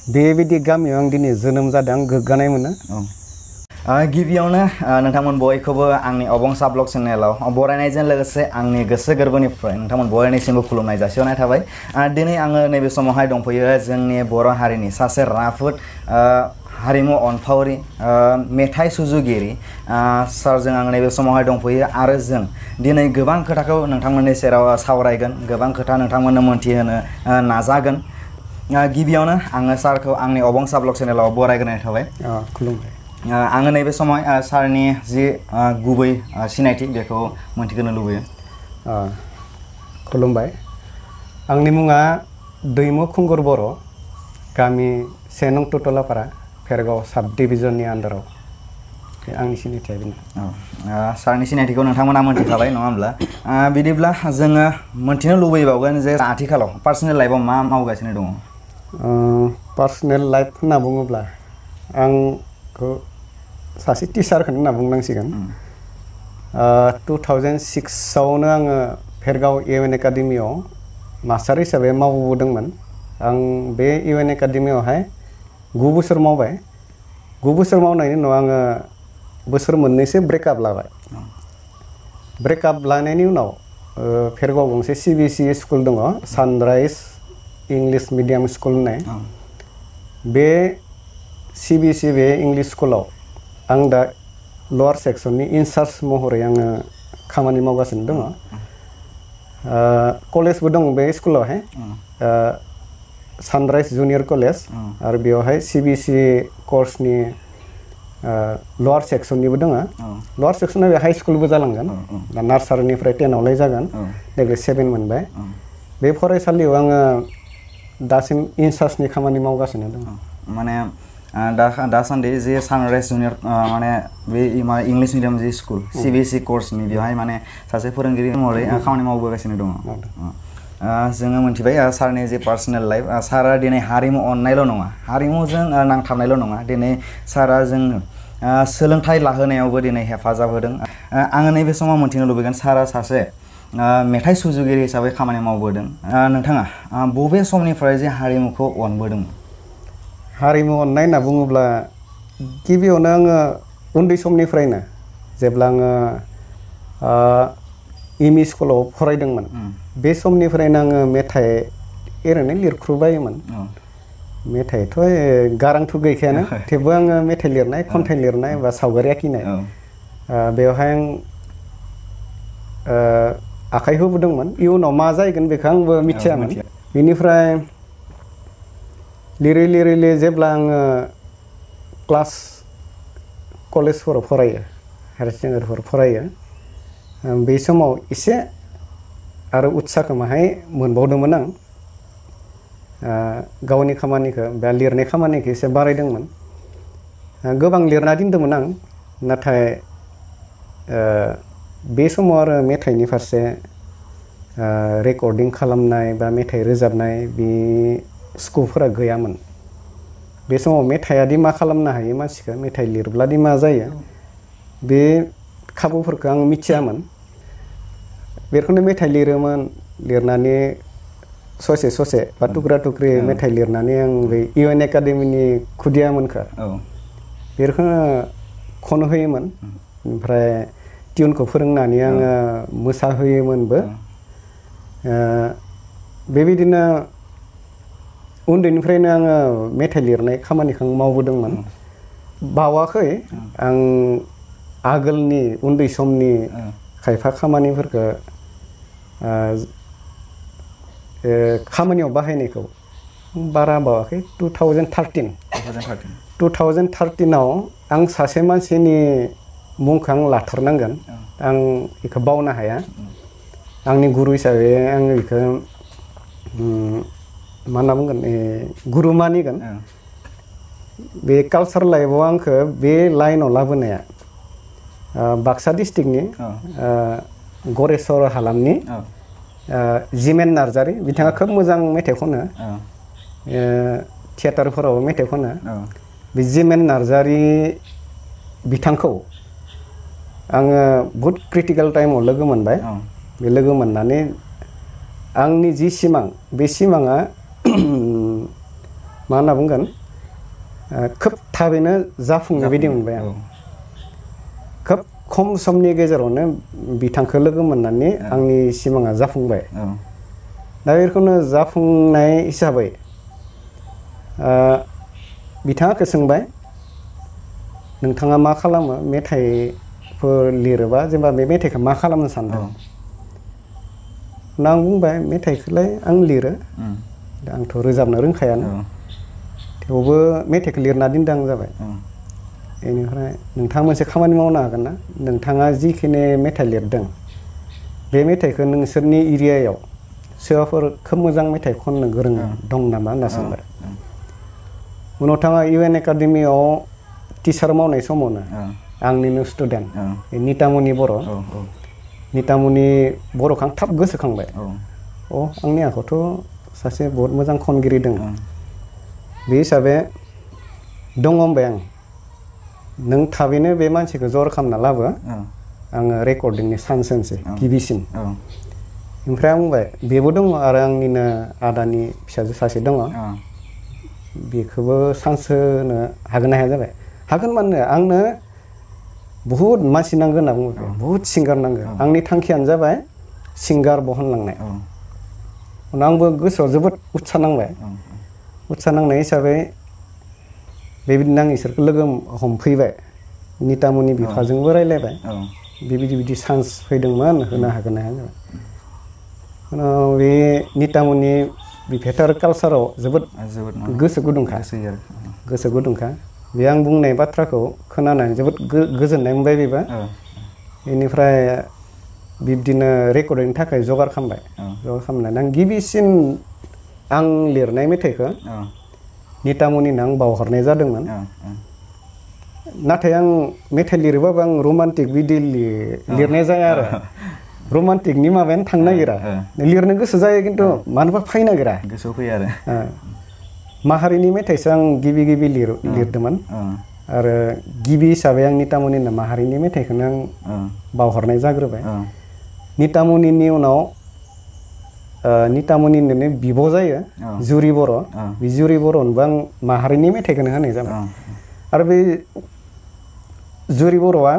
बेबायदि गामियाव आं दिनै जोनोम जादों आं गोग्गानाय मोनो। गिबियावनो नोंथांमोन बयखौबो आंनि अबंसा ब्लग चेनेलाव बरायनायजों लोगोसे आंनि गोसो गोरबोनिफ्राय नोंथांमोन बयनिसिमबो खुलुमनाय जासिहरनाय थाबाय। दिनै आङो नैबे समावहाय दंफैयो जोंनि बर' हारिनि सासे राफोद हारिमु अनफावरि मेथाइ सुजुगिरि सारजों आं नैबे समावहाय दंफैयो आरो जों दिनै गोबां खोथाखौ नोंथांमोननि सेराव सावरायगोन, गोबां खोथा नोंथांमोननो मोनथिहोनो नाजागोन। गिबियावनो आङो सारखौ आंनि अबंसा ब्लग चेनेलाव बरायग्रोनाय थाबाय। खुलुमबाय। आङो नैबे समाव सारनि जि गुबै सिनायथि बेखौ मोनथिहोनो लुबैयो। खुलुमबाय। आंनि मुङा दैमु खुंगुर बर', गामि 1 नं टुटलापारा, भेरगाव साब डिभिजननि आन्दाराव। आंनि सिनायथिया बेनो। सारनि सिनायथिखौ नोंथांमोना मोनथिखाबाय नङा होमब्ला? बिदिब्ला जोङो मोनथिनो लुबैबावगोन जे आथिखालाव पार्सनेल लाइफआव मा मावगासिनो दङ? पार्सनेल लाइफ होनना बुङोब्ला आंखौ सासे टिचारखौनो होनना बुंनांसिगोन। 2006आवनो आङो भेरगाव इउएन एकाडेमियाव मास्टार हिसाबै मावबोदोंमोन। आं बे इउएन एकाडेमियावहाय 9 बोसोर मावबाय। 9 बोसोर मावनायनि उनाव आङो बोसोर मोननैसो ब्रेकआप लाबाय। ब्रेकआप लानायनि उनाव भेरगाव गंसे CBSE स्कुल दङ, सानराइज इंलिश मिडियाम स्कुल होननाय। बे CBSE बे इंलिश स्कुलाव आं दा लवार सेक्सननि इनचार्ज महरै आङो खामानि मावगासिनो दङ। कलेजबो दं बे स्कुलावहाय, सानराइज जुनियर कलेज, आरो बेवहाय CBSE कर्सनि लवार सेक्सननिबो दङ। लवार सेक्सना बे हाइ स्कुलबो जालांगोन। दा नार्सारिनिफ्राय 10आवलाय जागोन, देग्लाय 7 मोनबाय। बे फरायसालियाव आङो दासिम इनचार्जनि खामानि मावगासिनो दङ। माने दासान्दि जे सानराइज जुनियर माने बे इंलिश मिडियाम जि स्कुल CBSE कर्सनि बेवहाय माने सासे फोरोंगिरि महरै खामानि मावबोगासिनो दङ। जोङो मोनथिबाय सारनि जे पार्सनेल लाइफ, सारा दिनै हारिमु अननायल' नङा, हारिमुजों नांथाबनायल' नङा, दिनै सारा जोंनो सोलोंथाइ लाहोनायावबो दिनै हेफाजाब होदों। आङो नैबे समाव मोनथिनो लुबैगोन सारा सासे मेथाइ सुजुगिरि हिसाबै खामानि मावबोदों। नोंथाङा बबे समनिफ्राय जे हारिमुखौ अनबोदों? हारिमु अननाय होनना बुङोब्ला गिबियावनो आङो उन्दै समनिफ्रायनो जेब्ला आङो एम इ स्कुलाव फरायदोंमोन, बे समनिफ्रायनो आङो मेथाइ ओरैनो लिरख्रुबायोमोन। मेथाइथ' गारांथ' गैखायानो, थेवबो आङो मेथाइ लिरनाय, खन्थाइ लिरनाय बा सावगारि आखिनाय बेवहाय आं आखाइ होबोदोंमोन। इयुनाव मा जाहैगोन बेखौ आंबो मिथियामोन। बेनिफ्राय लिरै लिरै जेब्ला आङो क्लास कलेजफोराव फरायो, हायार सेकेन्डारिफोराव फरायो, बे समाव एसे आरो उत्साहखौ माहाय मोनबावदोंमोन आं। गावनि खामानिखौ बा लिरनाय खामानिखौ एसे बारायदोंमोन। गोबां लिरना दोनदोंमोन आं, नाथाय बे समाव आरो मेथाइनि फारसे रेकर्डिं खालामनाय बा मेथाइ रोजाबनाय बे स्कपफोरा गैयामोन। बे समाव मेथाइआदि मा खालामनो हायो मानसिखौ, मेथाइ लिरब्लादि मा जायो, बे खाबुफोरखौ आं मिथियामोन। बेखौनो मेथाइ लिरोमोन, लिरनानै ससे ससे बा टुक्रा टुक्रि मेथाइ लिरनानै आं बै इउएन एकाडेमिनि खुदियामोनखौ बेखौनो खन होयोमोन। ओमफ्राय टिउनखौ फोरोंनानै आङो मोसाहोयोमोनबो। बेबायदिनो उन्दैनिफ्रायनो आङो मेथाइ लिरनाय खामानिखौ आं मावबोदोंमोन। बावाखै आं आगोलनि उन्दै समनि खायफा खामानिफोरखौ खामानियाव बाहायनायखौ बारा बावाखै। 2013आव आं सासे मानसिनि मुंखौ आं लाथारनांगोन, आं बेखौ बावनो हाया। आंनि गुरु हिसाबै आङो बेखौ मा होनना बुंगोन, गुरु मानिगोन। बे कालचार लाइफआव आंखौ बे लाइनाव लाबोनाया बाक्सा डिस्ट्रिक्टनि गरेस्वर हालामनि जिमेन नार्जारि, बिथाङा खोब मोजां मेथाइ खनो, थियेटारफोराव मेथाइ खनो। बे जिमेन नार्जारि बिथांखौ आङो बहुद क्रिटिकेल टाइमाव लोगो मोनबाय। बे लोगो मोननानै आंनि जि सिमां, बे सिमाङा मा होनना बुंगोन खोब थाबैनो जाफुंनाय बायदि मोनबाय आं खोब खम समनि गेजेरावनो बिथांखौ लोगो मोननानै आंनि सिमाङा जाफुंबाय दा बेखौनो जाफुंनाय हिसाबै बिथाङा सोंबाय नोंथाङा मा खालामो मेथाइफोर लिरोबा जेनेबा बे मेथाइखौ मा खालामनो सानदों आं बुंबाय मेथाइखौलाय आं लिरो दा आंथ' रोजाबनो रोंखायानो थेवबो मेथाइखौ लिरना दोनदों आं जाबाय बेनिफ्राय नोंथाङा मोनसे खामानि मावनो हागोन ना नोंथाङा जिखिनि मेथाइ लिरदों बे मेथाइखौ नोंसोरनि एरियायाव सोरबाफोर खोब मोजां मेथाइ खननो गोरों दं नामा होनना सोंबाय उनाव थाङा UN एकाडेमियाव टिचार मावनाय समावनो आंनिनो स्टुडेन्ट नितामनि बर' नितामनि बर'खौ आं थाब गोसोखांबाय आंनि आखुथ' सासे बहुत मोजां खनगिरि दङ बे हिसाबै दङ होनबाय आं नों थाबैनो बे मानसिखौ जर खालामना लाबो आङो रेकर्डिंनि चान्स होनोसै गिबिसिन ओमफ्राय आं बुंबाय बेबो दङ आरो आंनिनो आदानि फिसाजो सासे दङ बेखौबो चान्स होनो हागोन ना हाया जाबाय हागोन मानो आंनो बहुद मानसि नांगौ होनना बुङो बहुद सिंगार नांगौ आंनि थांखियानो जाबाय सिंगार बहनलांनाय उनाव आंबो गोसोआव जोबोद उत्सा नांबाय उत्सा नांनाय हिसाबै बेबायदिनो आं इसोरखौ लोगो हमफैबाय नितामनि बिफाजोंबो रायलायबाय बिदि चान्स फैदोंमोन होनो हागोन ना हाया जाबाय उनाव बे नितामनि बिफायाथ' आरो कालसाराव जोबोद गोसो गुदुंखा बे आं बुंनाय बाथ्राखौ खोनानानै जोबोद गोजोननाय मोनबाय बेबो बेनिफ्राय बिब्दिनो रेकर्डिंनि थाखाय जगार खालामनानै आं गिबिसिन आं लिरनाय मेथाइखौ नितामनिनो आं बावहरनाय जादोंमोन नाथाय आं मेथाइ लिरोबाबो आं रमान्टिक बिदि लिरनाय जाया आरो रमान्टिकनि माबायानो थांनो नागिरा लिरनो गोसो जायो खिन्थु मानोबा फैनो नागिरा गोसोआव फैयो आरो माहारिनि मेथाइसो आं गिबि लिरदोंमोन आरो गिबि हिसाबै आं नितामनिनो माहारिनि मेथाइखौनो आं बावहरनाय जाग्रोबाय नितामनिनि उनाव नितामनिनो बिब' जायो जुरि बर' बे जुरि बर'नोबो आं माहारिनि मेथाइखौनो होनाय जाबाय आरो बे जुरि बर'आ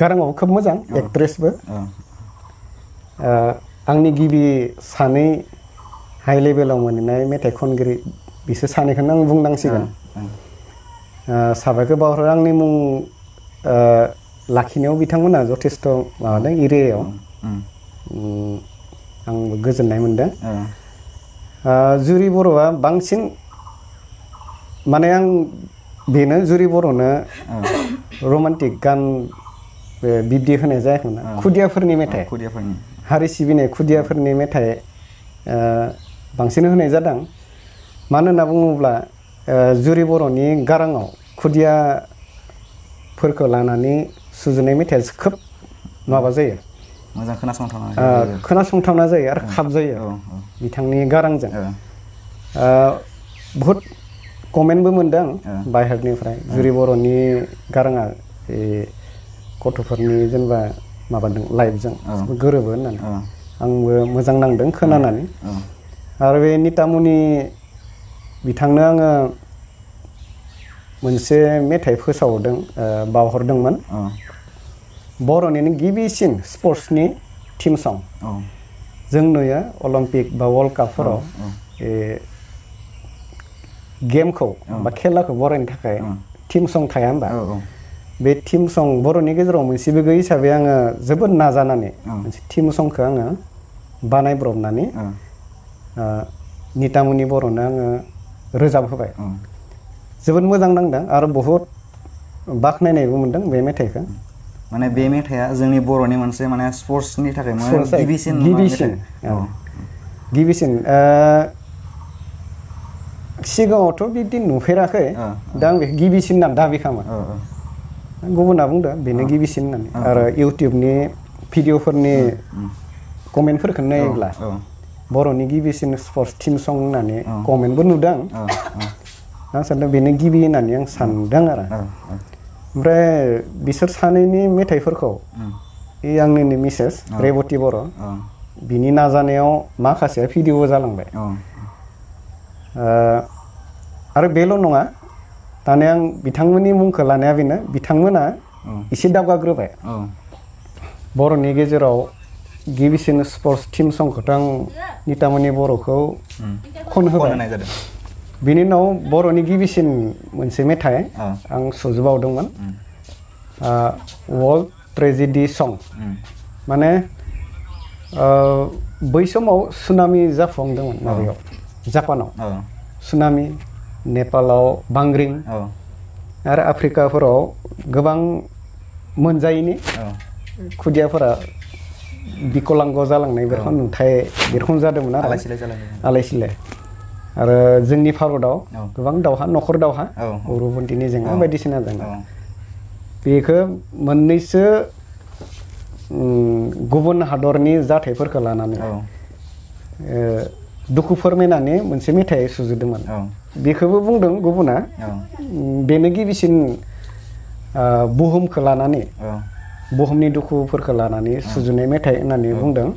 गाराङाव खोब मोजां एक्ट्रेसबो आंनि गिबि सानै हाइ लेभेलाव मोननाय मेथाइ खनगिरि बिसोर सानैखौनो आं बुंनांसिगोन साबायखर बावहरो आंनि मुं लाखिनायाव बिथांमोना जथेस्थ' माबादों एरियायाव आंबो गोजोननाय मोनदों जुरि बर'आ बांसिन माने आं बेनो जुरि बर'नो रमान्टिक गान बिब्दि होनाय जायाखैमोन खुदियाफोरनि मेथाइ हारि सिबिनाय खुदियाफोरनि मेथाइ बांसिन होनाय जादों मानो होनना बुङोब्ला जुरि बर'नि गाराङाव खुदियाफोरखौ लानानै सुजुनाय मेथाइया खोब माबा जायो मोजां खोनासंथावना जायो आरो खाब जायो बिथांनि गारांजों बहुद कमेन्टबो मोनदों बाहेरनिफ्राय जुरि बर'नि गाराङा गथ'फोरनि जेनेबा माबादों लाइफजों गोरोबो होननानै आंबो मोजां नांदों खोनानानै आरो बे नितामनि बिथांनो आङो मोनसे मेथाइ फोसावदों बावहरदोंमोन बर'निनो गिबिसिन स्पर्ट्सनि टीम सं जों नुयो अलिम्पिक बा वर्ल्ड कापफोराव गेमखौ बा खेलाखौ बरायनो थाखाय टीम सं थाया होनबा बे टीम सं बर'नि गेजेराव मोनसेबो गैयै हिसाबै आङो जोबोद नाजानानै मोनसे टीम संखौ आङो बानायब्रबनानै नितामनि बर'नो आङो रोजाब होबाय जोबोद मोजां नांदों आरो बहुद बाख्नायनायबो मोनदों बे मेथाइखौ माने बे मेथाइया जोंनि बर'नि मोनसे माने स्पर्ट्सनि थाखाय गिबिसिन सिगाङावथ' बिदि नुफेराखै दा आं बेखौ गिबिसिन होननानै दाबि खालामो गुबुना बुंदों बेनो गिबिसिन होननानै आरो इउटुबनि भिडिअफोरनि कमेन्टफोरखौ नायोब्ला बर'नि गिबिसिन स्पर्ट्स टीम सं होननानै कमेन्टबो नुदों आं सानदों बेनो गिबि होननानै आं सानदों आरो ओमफ्राय बिसोर सानैनि मेथाइफोरखौ आंनिनो मिसेस रेबती बर' बिनि नाजानायाव माखासे भिडिअ जालांबाय आरो बेल' नङा दाने आं बिथांमोननि मुंखौ लानाया बेनो बिथांमोना एसे दावगाग्रोबाय बर'नि गेजेराव गिबिसिन स्पर्ट्स टीम संखौथ' आं नितामनि बर'खौ खन होबाय बिनि उनाव बर'नि गिबिसिन मोनसे मेथाइ आं सुजुबावदोंमोन वर्ल्ड ट्रेजेडी सं माने बै समाव सुनामि जाफुंदोंमोन माबायाव जापानाव सुनामि नेपालाव बांग्रिं आरो आफ्रिकाफोराव गोबां मोनजायैनि खुदियाफोरा बिकलांग जालांनाय बे रखम नुथाय बे रखम जादोंमोन आरो आलाय सिलाय आरो जोंनि भारतआव गोबां दावहा न'खर दावहा उरुबन्दिनि जेंना बायदिसिना जेंना बेखौ मोननैसो गुबुन हादरनि जाथायफोरखौ लानानै दुखु फोरमायनानै मोनसे मेथाइ सुजुदोंमोन बेखौबो बुंदों गुबुना बेनो गिबिसिन बुहुमखौ लानानै बुहुमनि दुखुफोरखौ लानानै सुजुनाय मेथाइ होननानै बुंदों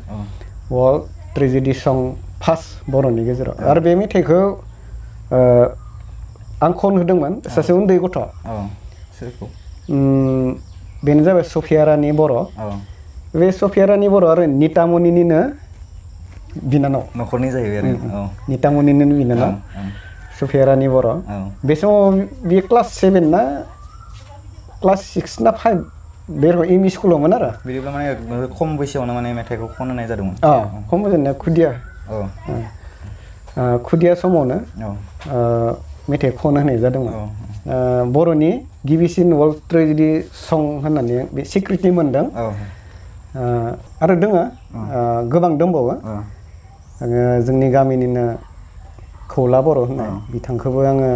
वर्ल्ड ट्रेजेडी सं फार्स्ट बर'नि गेजेराव आरो बे मेथाइखौ आं खन होदोंमोन सासे उन्दै गथ' बेनो जाबाय सफिया रानि बर' बे सफिया रानि बर' आरो नितामनिनिनो बिनानाव न'खरनि जाहैबाय आरो नितामनिनिनो बिनानाव सफिया रानि बर' बे समाव बियो क्लास 7 ना क्लास 6 ना 5 बे एम इ स्कुलावमोन आरो बिदिब्ला माने खम बैसोआवनो माने मेथाइखौ खननाय जादोंमोन खम बैसोआवनो खुदिया समावनो मेथाइ खन होनाय जादोंमोन बर'नि गिबिसिन वर्ल्ड ट्रेजेडी सं होननानै बे सिक्रिटि मोनदों आरो दोङो गोबां दंबावो आङो जोंनि गामिनिनो खौला बर' होननाय बिथांखौबो आङो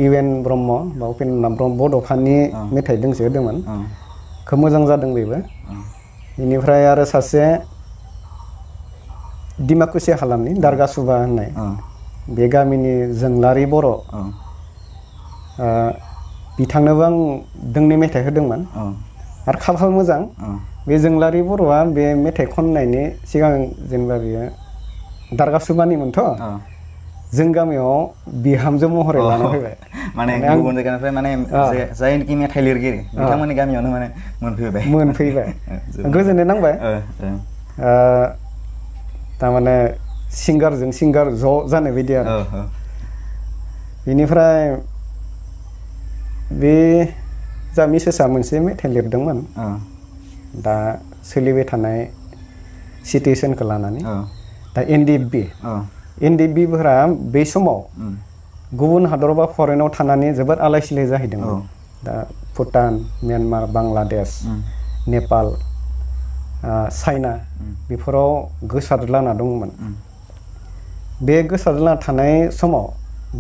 इउएन ब्रह्म बा उपेन्द्र ब्रह्म बड'फानि मेथाइ दोंसे होदोंमोन खोब मोजां जादों बेबो बेनिफ्राय आरो सासे डिमाकुसि हालामनि दारगा सुबा होननाय बे गामिनि जोंलारि बर' बिथांनोबो आं दोंनै मेथाइ होदोंमोन आरो खाफाल मोजां बे जोंलारि बर'आ बे मेथाइ खननायनि सिगां जेनेबा बियो दारगा सुबानिमोनथ' जों गामियाव बिहामजो महरै लाना फैबाय माने गुबुन जायगानिफ्राय माने जायनोखि मेथाइ लिरगिरि बिथांमोननि गामियावनो माने मोनफैबाय गोजोननाय नांबाय तारमाने सिंगारजों सिंगार ज' जानाय बायदि आरो बेनिफ्राय बे जा मिसेसआ मोनसे मेथाइ लिरदोंमोन दा सोलिबाय थानाय सिटुएसनखौ लानानै दा एनडिएफबिफोरा बे समाव गुबुन हादर बा फरेनाव थानानै जोबोद आलाय सिलाय जाहैदोंमोन दा भुटान म्यानमार बांलादेश नेपाल चाइना बेफोराव गोसारलाना दंमोन बे गोसारलाना थानाय समाव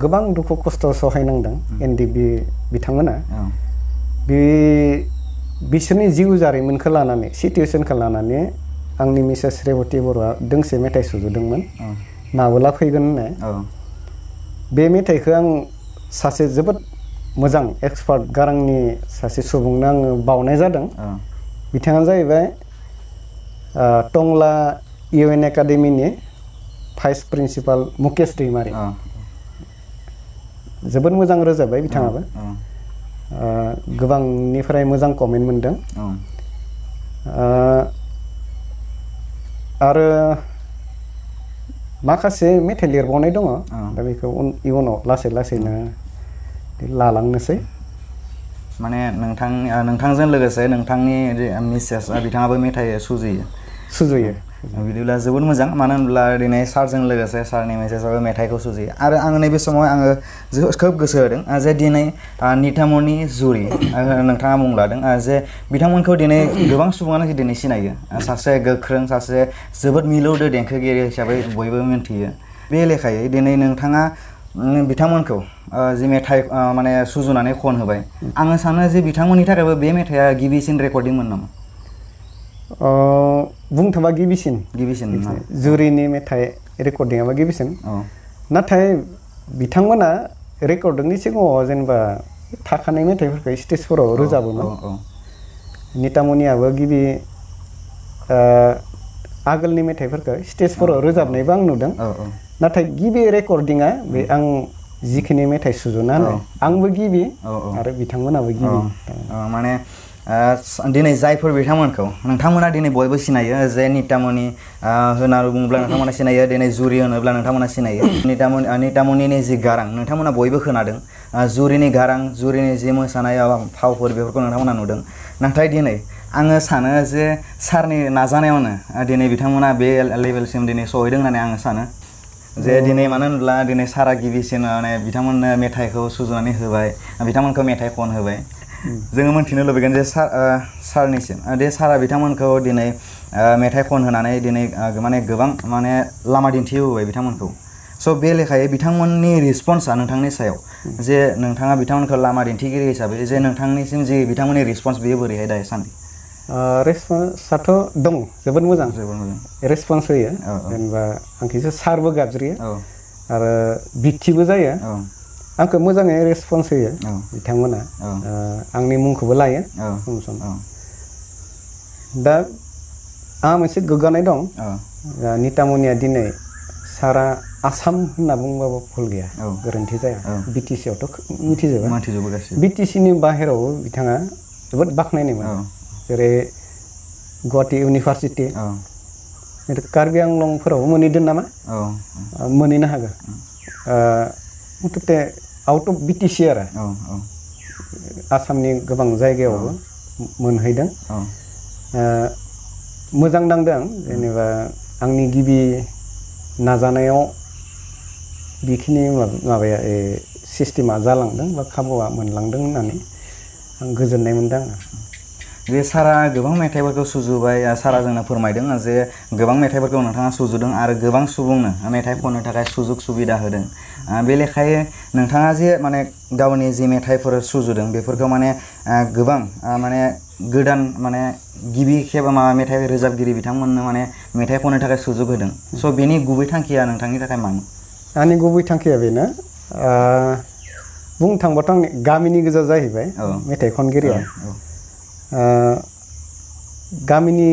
गोबां दुखु खस्थ' सहायनांदों एनडिएफबि बिथांमोना बिसोरनि जिउ जारिमिनखौ लानानै सिटुएसनखौ लानानै आंनि मिसेस रेबती बर'आ दोंसे मेथाइ सुजुदोंमोन माबोला फैगोन होननाय बे मेथाइखौ आं सासे जोबोद मोजां एक्सपार्ट गारांनि सासे सुबुंनो आङो बावनाय जादों बिथाङा जाहैबाय टंला इउएन एकाडेमिनि भाइस प्रिन्सिपाल मुकेश दैमारि जोबोद मोजां रोजाबबाय बिथाङाबो गोबांनिफ्राय मोजां कमेन्ट मोनदों आरो माखासे मेथाइ लिरबावनाय दङ दा बेखौ इयुनाव लासै लासैनो लालांनोसै माने नोंथांजों लोगोसे नोंथांनि मिसेस बिथाङाबो मेथाइ सुजुयो बिदिब्ला जोबोद मोजां मानो होनब्ला दिनै सारजों लोगोसे सारनि मिसेसआबो मेथाइखौ सुजुयो आरो आं नैबे समाव आङो खोब गोसो होदों जे दिनै नितामनि जुरि नोंथाङा मुं लादों जे बिथांमोनखौ दिनै गोबां सुबुङानो दिनै सिनायो सासे गोख्रों सासे जोबोद मिलौदो देंखोगिरि हिसाबै बयबो मिन्थियो बे लेखायै दिनै नोंथाङा बिथांमोनखौ जि मेथाइ माने सुजुनानै खन होबाय आङो सानो जे बिथांमोननि थाखायबो बे मेथाइआ गिबिसिन रेकर्डिंमोन नामा बुंनो थांबा गिबिसिन जुरिनि मेथाइ रेकर्डिंआबो गिबिसिन नाथाय बिथांमोना रेकर्डिंनि सिगाङाव जेनेबा थाखानाय मेथाइफोरखौ स्टेजफोराव रोजाबोमोन नितामनियाबो गिबि आगोलनि मेथाइफोरखौ स्टेजफोराव रोजाबनायबो आं नुदों नाथाय गिबि रेकर्डिंआ बे आं जिखिनि मेथाइ सुजुना होनाय आंबो गिबि आरो बिथांमोनाबो गिबि माने दिनै जायफोर बिथांमोनखौ नोंथांमोना दिनै बयबो सिनायो जे नितामनि होननानै बुङोब्ला नोंथांमोना सिनायो दिनै जुरि होनोब्ला नोंथांमोना सिनायो नितामनिनि जि गारां नोंथांमोना बयबो खोनादों जुरिनि गारां जुरिनि जि मोसानाय फावफोर बेफोरखौ नोंथांमोना नुदों नाथाय दिनै आङो सानो जे सारनि नाजानायावनो दिनै बिथांमोना बे लेभेलसिम दिनै सहैदों होननानै आङो सानो जे दिनै मानो होनब्ला दिनै सारा गिबिसिन माने बिथांमोननो मेथाइखौ सुजुनानै होबाय बिथांमोनखौ मेथाइ खन होबाय जोङो मोन्थिनो लुबैगोन जे सारनिसिम दे सारा बिथांमोनखौ दिनै मेथाइ खन होनानै दिनै माने गोबां माने लामा दिन्थिहोबाय बिथांमोनखौ स' बे लेखायै बिथांमोननि रिसपन्सआ नोंथांनि सायाव जे नोंथाङा बिथांमोनखौ लामा दिन्थिगिरि हिसाबै जे नोंथांनिसिम जे बिथांमोननि रिसपन्स बेयो बोरैहाय दासान्दि रेसपन्सआथ' दं जोबोद मोजां रेसपन्स होयो जेनेबा आंखौसो सारबो गाबज्रियो आरो बिथिबो जायो आंखौ मोजाङै रेसपन्स होयो बिथांमोना आंनि मुंखौबो लायो सम सम दा आंहा मोनसे गोग्गानाय दं नितामनिया दिनै सारा आसाम होनना बुंबाबो भुल गैया गोरोन्थि जाया बिटिसि आवथ' मिथिजोबो बिटिसिनि बाहेरावबो बिथाङा जोबोद बाख्नायनायमोन जेरै गुवाहाटि इउनिभारसिटि कार्बि आंलंफोरावबो मोनहैदों नामा मोनहैनो हागौ मुथुथे आउट अफ बिटिसि आरो आसामनि गोबां जायगायावबो मोनहैदों मोजां नांदों जेनेबा आंनि गिबि नाजानायाव बेखिनि माबाया सिस्टेमा जालांदों बा खाबुआ मोनलांदों होननानै आं गोजोननाय मोनदों जे सारा गोबां मेथाइफोरखौ सुजुबाय सारा जोंनो फोरमायदों जे गोबां मेथाइफोरखौ नोंथाङा सुजुदों आरो गोबां सुबुंनो मेथाइ खननो थाखाय सुजुग सुबिदा होदों बे लेखायै नोंथाङा जे माने गावनि जि मेथाइफोर सुजुदों बेफोरखौ माने गोबां माने गोदान माने गिबि खेब माबा मेथाइ रोजाबगिरि बिथांमोननो माने मेथाइ खननो थाखाय सुजुग होदों स' बेनि गुबै थांखिया नोंथांनि थाखाय मामोन आंनि गुबै थांखिया बेनो बुंनो थांबाथ' आंनि गामिनि गोजा जाहैबाय मेथाइ खनगिरिया गामिनि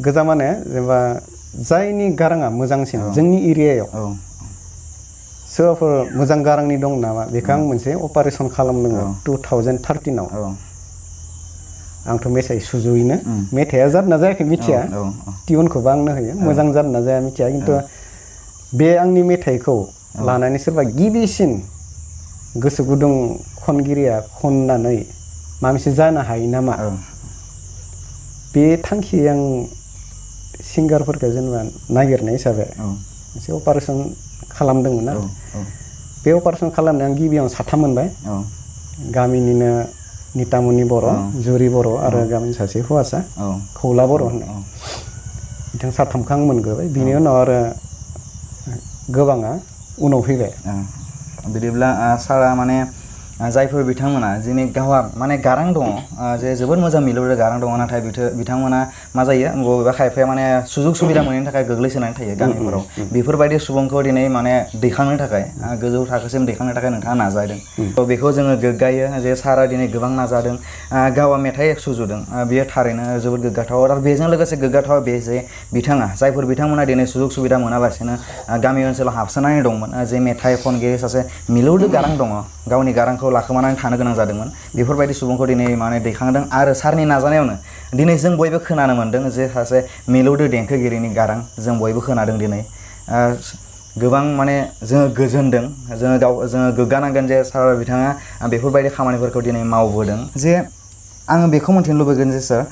गोजा माने जेनेबा जायनि गाराङा मोजांसिन जोंनि एरियायाव सोरबाफोर मोजां गारांनि दं नामा बेखौ आं मोनसे अपारेसन खालामदोंमोन 2013 आंथ' मेथाइ सुजुयैनो मेथाइआ जादोंना जायाखै मिथिया टिउनखौबो आंनो होयो मोजां जादोंना जाया मिथिया खिन्थु बे आंनि मेथाइखौ लानानै सोरबा गिबिसिन गोसो गुदुं खनगिरिया खननानै माबा मोनसे जानो हायो नामा बे थांखि आं सिंगारफोरखौ जेनेबा नागिरनाय हिसाबै मोनसे अपारेसन खालामदोंमोन आरो बे अपारेसन खालामनायाव आं गिबियाव साथाम मोनबाय गामिनिनो नितामनि बर' जुरि बर' आरो गामिनि सासे हौवासा खौला बर' होननाय बिथां साथामखौ आं मोनग्रोबाय बिनि उनाव आरो गोबाङा उनाव फैबाय बिदिब्ला सारा माने जायफोर बिथांमोना जोंनि गावहा माने गारां दङ जे जोबोद मोजां मिलौदो गारां दङ नाथाय बिथांमोना मा जायो बबेबा खायफाया माने सुजुग सुबिदा मोनैनि थाखाय गोग्लैसोनानै थायो गामिफोराव बेफोरबायदि सुबुंखौ दिनै माने दैखांनो थाखाय गोजौ थाखोसिम दैखांनो थाखाय नोंथाङा नाजादों थ' बेखौ जोङो गोग्गायो जे सारा दिनै गोबां नाजादों गावआ मेथाइ सुजुदों बेयो थारैनो जोबोद गोग्गाथाव आरो बेजों लोगोसे गोग्गाथाव बे जे बिथाङा जायफोर बिथांमोना दिनै सुजुग सुबिदा मोनालासिनो गामि ओनसोलाव हाबसोनानै दंमोन जे मेथाइ खनगिरि सासे मिलौदो गारां दङ गावनि गारांखौ लाखोमानानै थानो गोनां जादोंमोन बेफोरबायदि सुबुंखौ दिनै माने दैखांदों आरो सारनि नाजानायावनो दिनै जों बयबो खोनानो मोन्दों जे सासे मिलौदो देंखोगिरिनि गारां जों बयबो खोनादों दिनै गोबां माने जोङो गोजोनदों जोङो गोग्गानांगोन जे सार बिथाङा बेफोरबायदि खामानिफोरखौ दिनै मावबोदों जे आङो बेखौ मिन्थिनो लुबैगोन जे सार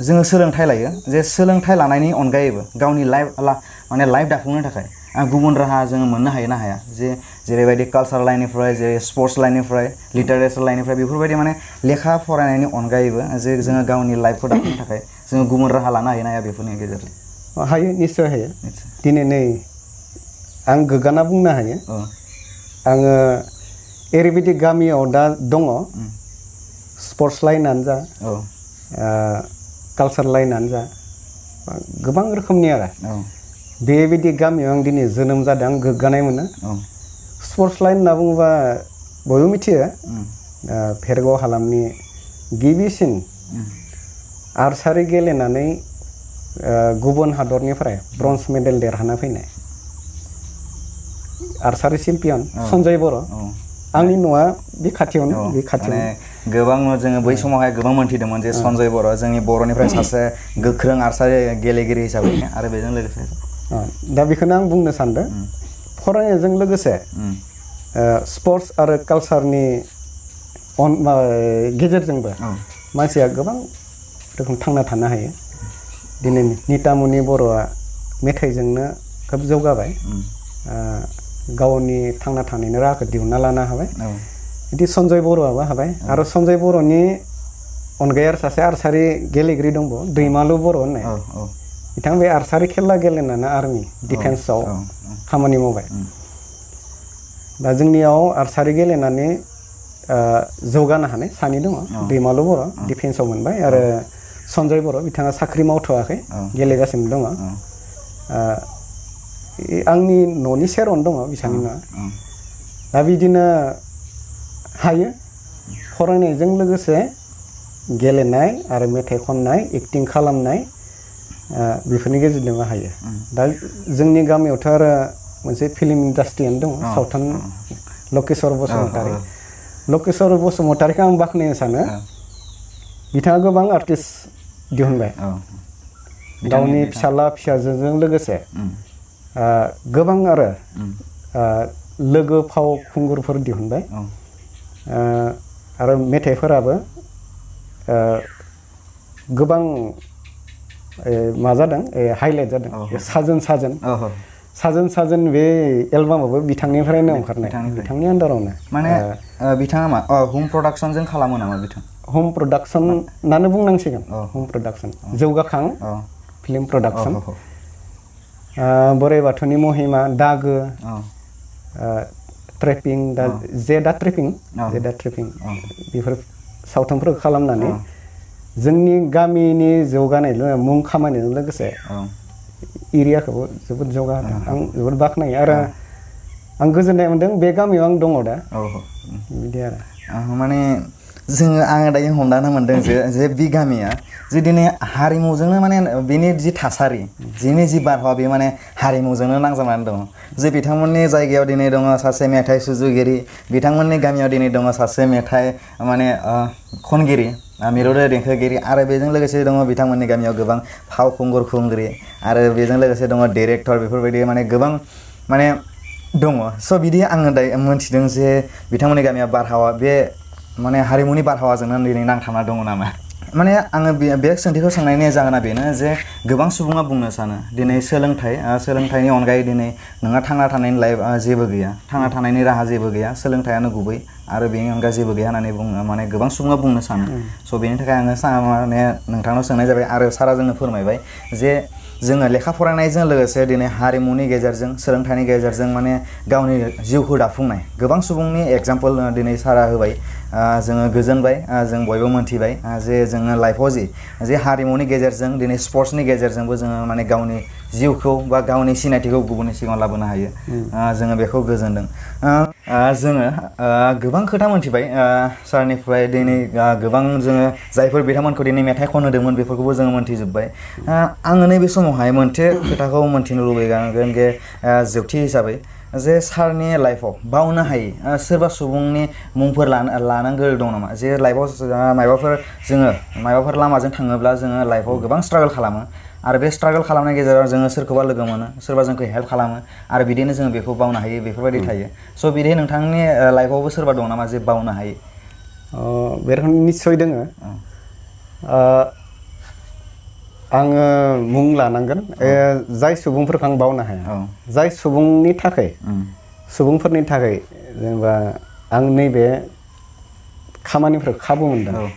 जोङो सोलोंथाइ लायो जे सोलोंथाइ लानायनि अनगायैबो गावनि लाइफ दाफुंनो थाखाय गुबुन राहा जोङो मोननो हायो ना हाया जेरैबायदि कालसार लाइननिफ्राय जेरै स्पर्ट्स लाइननिफ्राय लिटारेचार लाइननिफ्राय बेफोरबायदि माने लेखा फरायनायनि अनगायैबो जे जोङो गावनि लाइफखौ दाफुंनो थाखाय जोङो गुबुन राहा लानो हायो ना हाया बेफोरनि गेजेरजों हायो निस्सय हायो दिनै नै आं गोग्गाना बुंनो हायो आङो ओरैबायदि गामियाव दा दङ स्पर्ट्स लाइनानो जा कालसार लाइनानो जा गोबां रोखोमनि आरो बेबायदि गामियाव आं दिनै जोनोम जादों आं गोग्गानाय मोनो स्पर्ट्स लाइन होनना बुङोबा बयबो मिथियो भेरगाव हालामनि गिबिसिन आर्सारि गेलेनानै गुबुन हादरनिफ्राय ब्रन्ज मेडेल देरहाना फैनाय आर्सारि चेम्पियन सन्जय बर' आंनि न'आ बे खाथियावनो बे खाथियावनो गोबां जोङो बै समावहाय गोबां मोनथिदोंमोन जे सन्जय बर' जोंनि बर'निफ्राय सासे गोख्रों आर्सारि गेलेगिरि हिसाबै आरो बेजों लोगोसे दा बेखौनो आं बुंनो सानदों फरायनायजों लोगोसे स्पर्ट्स आरो कालसारनि गेजेरजोंबो मानसिया गोबां रोखोम थांना थानो हायो दिनै नितामुनि बर'आ मेथाइजोंनो खोब जौगाबाय गावनि थांना थानायनि राहाखौ दिहुनना लानो हाबाय बिदि सन्जय बर'आबो हाबाय आरो सन्जय बर'नि अनगायै आरो सासे आर्सारि गेलेगिरि दंबावो दैमालु बर' होननाय बिथाङा बे आर्सारि खेला गेलेनानै आर्मि डिफेन्सआव खामानि मावबाय दा जोंनियाव आर्सारि गेलेनानै जौगानो हानाय सानै दङ दैमालु बर' डिफेन्सआव मोनबाय आरो सन्जय बर' बिथाङा साख्रि मावथ'वाखै गेलेगासिनो दङ आंनि न'नि सेरावनो दङ बिथांनि न'आ दा बिदिनो हायो फरायनायजों लोगोसे गेलेनाय आरो मेथाइ खननाय एक्टिं खालामनाय बेफोरनि गेजेरजोंबो हायो दा जोंनि गामियावथ' आरो मोनसे फिल्म इन्डास्ट्रियानो दङ सावथुन लकेश्वर बसुमतारी लकेश्वर बसुमतारीखौ आं बाख्नायनो सानो बिथाङा गोबां आर्टिस्ट दिहुनबाय गावनि फिसाला फिसाजोजों लोगोसे गोबां आरो लोगो फावखुंगुरफोर दिहुनबाय आरो मेथाइफोराबो गोबां मा जादों हाइलाइट जादों साजोन साजोन साजोन साजोन बे एलबामाबो बिथांनिफ्रायनो ओंखारनाय बिथांनि आन्दारावनो माने बिथाङा मा होम प्रडाक्सनजों खालामो नामा बिथां होम प्रडाक्सनानो बुंनांसिगोन होम प्रडाक्सन जौगाखां फिल्म प्रडाक्सन बोराइ बाथौनि महिमा दागो ट्रेपिं दा जेदा ट्रेपिं बेफोर सावथुनफोरखौ खालामनानै जोंनि गामिनि जौगानायल' मुं खामायनायजों लोगोसे एरियाखौबो जोबोद जौगाहोदों आं जोबोद बाख्नायो आरो आं गोजोननाय मोन्दों बे गामियाव आं दङ दा बिदि आरो माने आङो दायो हमदांनो मोन्दों जे बे गामिया जे दिनै हारिमुजोंनो माने बेनि जि थासारि जिनि जि बारहावा बे माने हारिमुजोंनो नांजाबनानै दङ जे बिथांमोननि जायगायाव दिनै दङ सासे मेथाइ सुजुगिरि बिथांमोननि गामियाव दिनै दङ सासे मेथाइ माने खनगिरि मिलौदो देंखोगिरि आरो बेजों लोगोसे दङ बिथांमोननि गामियाव गोबां फावखुंगुर खुंगिरि आरो बेजों लोगोसे दङ डिरेक्टर बेफोरबायदि माने गोबां माने दङ स' बिदि आङो दायो मोन्थिदों जे बिथांमोननि गामिया बारहावा बे माने हारिमुनि बारहावाजोंनो दिनै नांथाबना दङ नामा माने आङो बे सोंथिखौ सोंनायनि जाहोना बेनो जे गोबां सुबुङा बुंनो सानो दिनै सोलोंथाइनि अनगायै दिनै नोंहा थांना थानायनि लाइफ जेबो गैया थांना थानायनि राहा जेबो गैया सोलोंथाइयानो गुबै आरो बेनि अनगा जेबो गैया होननानै बुङो माने गोबां सुबुङा बुंनो सानो स' बेनि थाखाय आङो माने नोंथांनाव सोंनाय जाबाय आरो सारा जोंनो फोरमायबाय जे जोङो लेखा फरायनायजों लोगोसे दिनै हारिमुनि गेजेरजों सोलोंथाइनि गेजेरजों माने गावनि जिउखौ दाफुंनाय गोबां सुबुंनि एग्जाम्पल दिनै सारा होबाय जोङो गोजोनबाय जों बयबो मोन्थिबाय जे जोङो लाइफआव जे हारिमुनि गेजेरजों दिनै स्पर्ट्सनि गेजेरजोंबो जोङो माने गावनि जिउखौ बा गावनि सिनायथिखौ गुबुननि सिगाङाव लाबोनो हायो जोङो बेखौ गोजोनदों जोङो गोबां खोथा मोन्थिबाय सारनिफ्राय दिनै गोबां जोङो जायफोर बिथांमोनखौ दिनै मेथाइ खनहोदोंमोन बेफोरखौबो जोङो मोन्थिजोब्बाय आङो नैबे समावहाय मोनसे खोथाखौ मोन्थिनो लुबैगोन जे जोबथि हिसाबै जे सारनि लाइफआव बावनो हायै सोरबा सुबुंनि मुंफोर लानांगौ दं नामा जे लाइफआव माबाफोर लामाजों थाङोब्ला जोङो लाइफआव गोबां स्ट्रागल खालामो आरो बे स्ट्रागल खालामनायनि गेजेराव जोङो सोरखौबा लोगो मोनो सोरबा जोंखौ हेल्प खालामो आरो बिदिनो जोङो बेखौ बावनो हायो बेफोरबायदि थायो स' बिदि नोंथांनि लाइफआवबो सोरबा दं नामा जे बावनो हायो बे रोखोम निस्सय दोङो आङो मुं लानांगोन जाय सुबुंफोरखौ आं बावनो हाया जाय सुबुंफोरनि थाखाय जेनेबा आं नैबे खामानिफोरखौ खाबु मोनदों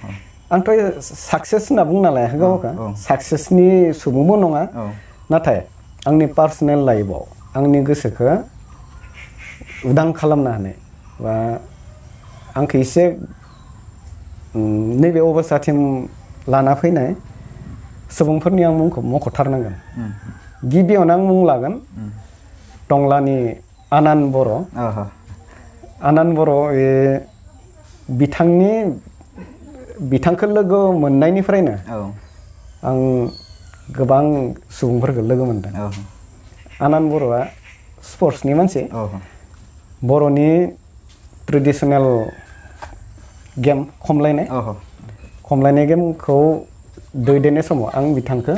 आंथ' साक्सेस होनना बुंना लायाखै गावखौ साक्सेसनि सुबुंबो नङा नाथाय आंनि पार्सनेल लाइफआव आंनि गोसोखौ उदां खालामनो हानाय बा आंखौ एसे नैबे अबस्थासिम लाना फैनाय सुबुंफोरनि आं मुंखौ मख'थारनांगोन गिबियावनो आं मुं लागोन टंलानि आनान बर' बिथांखौ लोगो मोननायनिफ्रायनो आं गोबां सुबुंफोरखौ लोगो मोनदों आनान बर'आ स्पर्ट्सनि मानसि बर'नि ट्रेडिशनेल गेम खमलायनाय गेमखौ दैदेननाय समाव आं बिथांखौ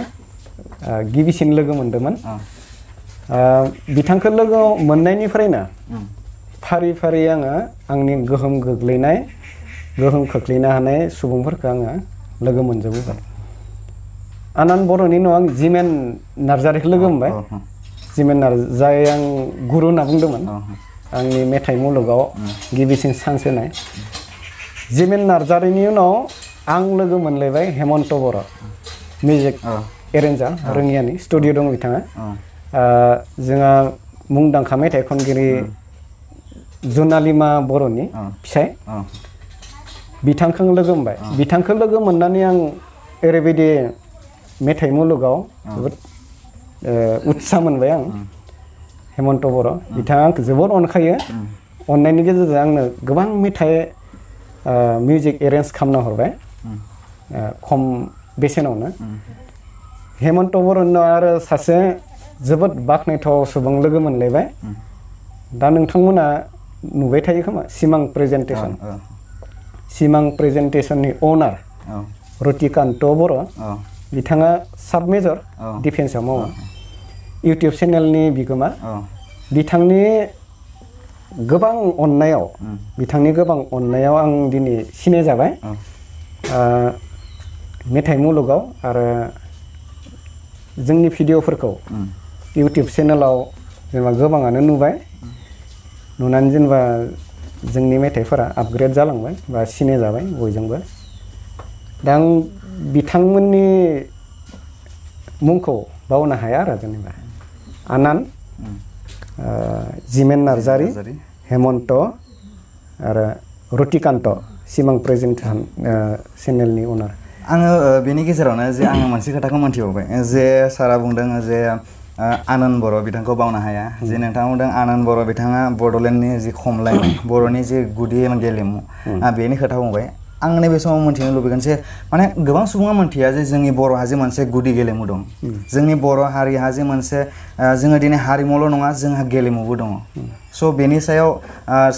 गिबिसिन लोगो मोनदोंमोन बिथांखौ लोगो मोननायनिफ्रायनो फारि फारि आङो आंनि गोहोम खोख्लैनो हानाय सुबुंफोरखौ आङो लोगो मोनजोबोबाय आनान बर'नि उनाव आं जिमेन नार्जारिखौ लोगो मोनबाय जिमेन जाय आं गुरु होनना बुंदोंमोन आंनि मेथाइ मुलुगाव गिबिसिन चान्स होनाय जिमेन नार्जारिनि उनाव आं लोगो मोनलायबाय हेमन्त बर' मिउजिक एरेन्जार रोङियानि स्टुडिअ दं बिथाङा जोंहा मुंदांखा मेथाइ खनगिरि जुनालिमा बर'नि फिसाय बिथांखौ लोगो मोनबाय बिथांखौ लोगो मोननानै आं ओरैबायदि मेथाइ मुलुगाव जोबोद उत्साह मोनबाय आं हेमन्त बर' बिथाङा आंखौ जोबोद अनखायो अननायनि गेजेरजों आंनो गोबां मेथाइ मिउजिक एरेन्ज खालामना हरबाय खम बेसेनावनो हेमन्त बर'नो आरो सासे जोबोद बाख्नायथाव सुबुं लोगो मोनलायबाय दा नोंथांमोना नुबाय थायो खोमा सिमां प्रेजेन्टेसननि अनार रतिकान्त बर' बिथाङा साब मेजर डिफेन्सआव मावो इउटुब चेनेलनि बिगोमा बिथांनि गोबां अननायाव आं दिनै सिनाय जाबाय मेथाइ मुलुगाव आरो जोंनि भिडिअफोरखौ इउटुब चेनेलाव जेनेबा गोबाङानो नुबाय नुनानै जेनेबा जोंनि मेथाइफोरा आपग्रेड जालांबाय बा सिनाय जाबाय बयजोंबो दा आं बिथांमोननि मुंखौ बावनो हाया आरो जेनेबा आनान जिमेन नार्जारि हेमन्त आरो रतिकान्त सिमां प्रेजेन्टेसन चेनेलनि अनार आङो बेनि गेजेरावनो जे आङो मोनसे खोथाखौ मोनथिबावबाय जे सारा बुंदों जे आनन्द बर' बिथांखौ बावनो हाया जे नोंथाङा बुंदों आनन्द बर' बिथाङा बड'लेण्डनि जि खमलायनाय बर'नि जि गुदि गेलेमु बेनि खोथा बुंबाय आं नैबे समाव मोनथिनो लुबैगोन जे माने गोबां सुबुङा मोनथिया जे जोंनि बर'हा जे मोनसे गुदि गेलेमु दं जोंनि बर' हारिहा जे मोनसे जोङो दिनै हारिमुल' नङा जोंहा गेलेमुबो दङ स' बेनि सायाव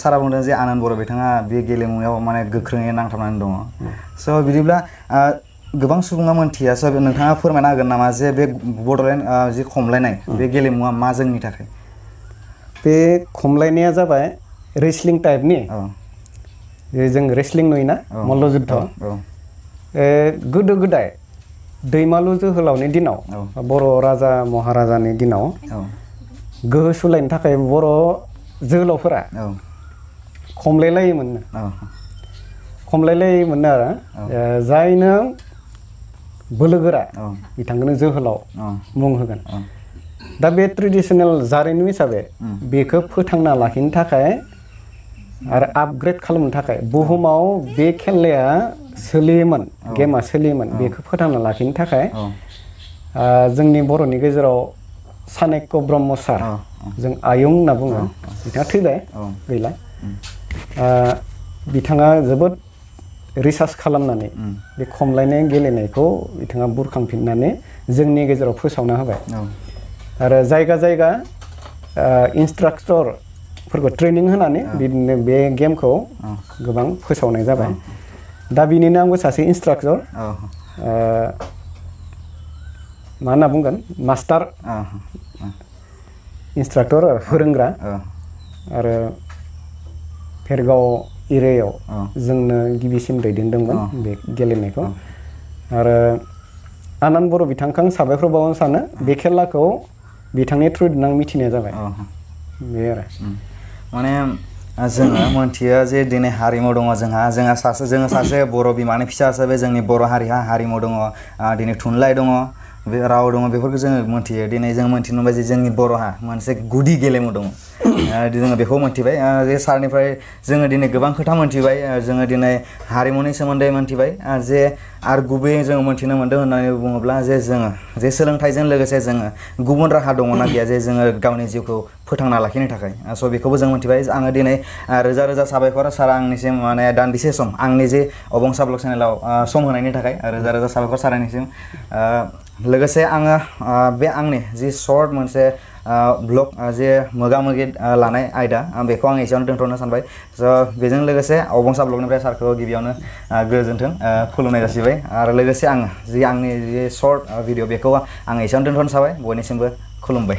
सारा बुंदों जे आनन्द बर' बिथाङा बे गेलेमुयाव माने गोख्रोङै नांथाबनानै दङ स' बिदिब्ला गोबां सुबुङा मोनथिया स' नोंथाङा फोरमायनो हागोन नामा जे बे बड'लेण्ड जि खमलायनाय बे गेलेमुआ मा जोंनि थाखाय बे खमलायनाया जाबाय रेसलिं टाइपनि जों रेसलिं नुयोना मल्ल जुद्ध गोदो गोदाय दैमालु जोहोलावनि दिनाव बर' राजा महाराजानि दिनाव गोहो सुलायनो थाखाय बर' जोहोलावफोरा खमलायलायोमोन आरो जायनो बोलोगोरा बिथांखौनो जोहोलाव मुं होगोन दा बे ट्रेडिशनेल जारिमिन हिसाबै बेखौ फोथांना लाखिनो थाखाय आरो आपग्रेड खालामनो थाखाय बुहुमाव बे खेलाया सोलियोमोन गेमा सोलियोमोन बेखौ फोथांना लाखिनो थाखाय जोंनि बर'नि गेजेराव चाणक्य ब्रह्म सार जों आयं होनना बुङो बिथाङा थैबाय गैला बिथाङा जोबोद रिसार्च खालामनानै बे खमलायनाय गेलेनायखौ बिथाङा बुरखांफिननानै जोंनि गेजेराव फोसावना होबाय आरो जायगा जायगा इन्सट्राक्टरफोरखौ ट्रेनिं होनानै बिदिनो बे गेमखौ गोबां फोसावनाय जाबाय दा बिनिनो आंबो सासे इन्सट्राक्टर मा होनना बुंगोन मास्टार इन्सट्राक्टर फोरोंग्रा आरो भेरगाव एरियायाव जोंनो गिबिसिन दैदेनदोंमोन बे गेलेनायखौ आरो आनन्द बर' बिथांखौ आं साबायखर बावनो सानो बे खेलाखौ बिथांनि थ्रुजों आं मिथिनाय जाबाय बे आरो माने जोङो मोनथियो जे दिनै हारिमु दङ जोङो सासे बर' बिमानि फिसा हिसाबै जोंनि बर' हारिहा हारिमु दङ दिनै थुनलाइ दङ बे राव दङ बेफोरखौ जोङो मोनथियो दिनै जों मोनथिनो मोनबाय जे जोंनि बर'हा मोनसे गुदि गेलेमु दङ जोङो बेखौ मोनथिबाय जे सारनिफ्राय जोङो दिनै गोबां खोथा मोनथिबाय जोङो दिनै हारिमुनि सोमोन्दै मोनथिबाय जे आरो गुबैयै जोङो मोनथिनो मोन्दों होननानै बुङोब्ला जे जोङो जे सोलोंथाइजों लोगोसे जोङो गुबुन राहा दङना गैया जे जोङो गावनि जिउखौ फोथांना लाखिनो थाखाय स' बेखौबो जों मोनथिबाय आङो दिनै रोजा रोजा साबायखर सारा आंनिसिम माने दान्दिसे सम आंनि जे अबंसा ब्लग चेनेलाव सम होनायनि थाखाय रोजा रोजा साबायखर सारानिसिम लोगोसे आङो बे आंनि जि सर्ट मोनसे ब्लग जे मोगा मोगि लानाय आयदा बेखौ आं एसेयावनो दोनथ'नो सानबाय स' बेजों लोगोसे अबंसा ब्लगनिफ्राय सारखौ गिबियावनो गोजोन्थों खुलुमनाय जासिबाय आरो लोगोसे आं जि आंनि जि सर्ट भिडिअ बेखौ आं एसेयावनो दोनथ'नो सानबाय बयनिसिमबो खुलुमबाय।